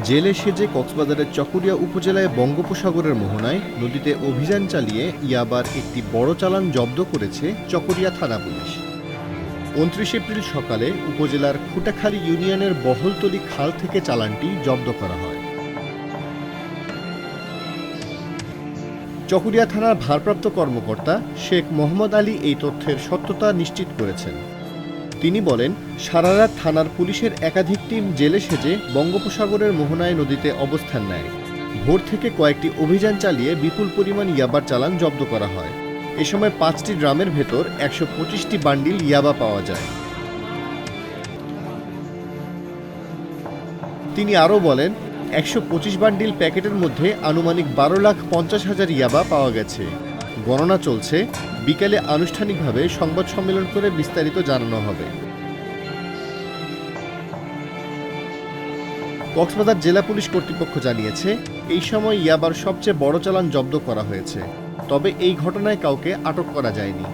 জেলে সেজে কক্সবাজারের চকরিয়া উপজেলায় বঙ্গোপসাগরের মোহনায় নদীতে অভিযান চালিয়ে ইয়াবার একটি বড় চালান জব্দ করেছে চকরিয়া থানা পুলিশ। ২৯ এপ্রিল সকালে উপজেলার খুটাখালী ইউনিয়নের বহলতলী খাল থেকে চালানটি জব্দ করা হয়। চকরিয়া থানার ভারপ্রাপ্ত কর্মকর্তা শেখ মোহাম্মদ আলী এই তথ্যের সত্যতা নিশ্চিত করেছেন। তিনি বলেন, সারারাত থানার পুলিশের একাধিক টিম জেলে সেজে বঙ্গোপসাগরের মোহনায় নদীতে অবস্থান নেয়। ভোর থেকে কয়েকটি অভিযান চালিয়ে বিপুল পরিমাণ ইয়াবার চালান জব্দ করা হয়। এ সময় ৫টি ড্রামের ভেতর ১২৫টি বান্ডিল ইয়াবা পাওয়া যায়। তিনি আরও বলেন, ১২৫ বান্ডিল প্যাকেটের মধ্যে আনুমানিক ১২,৫০,০০০ ইয়াবা পাওয়া গেছে। গণনা চলছে, বিকেলে আনুষ্ঠানিকভাবে সংবাদ সম্মেলন করে বিস্তারিত জানানো হবে। কক্সবাজার জেলা পুলিশ কর্তৃপক্ষ জানিয়েছে, এই সময় ইয়াবার সবচেয়ে বড় চালান জব্দ করা হয়েছে। তবে এই ঘটনায় কাউকে আটক করা যায়নি।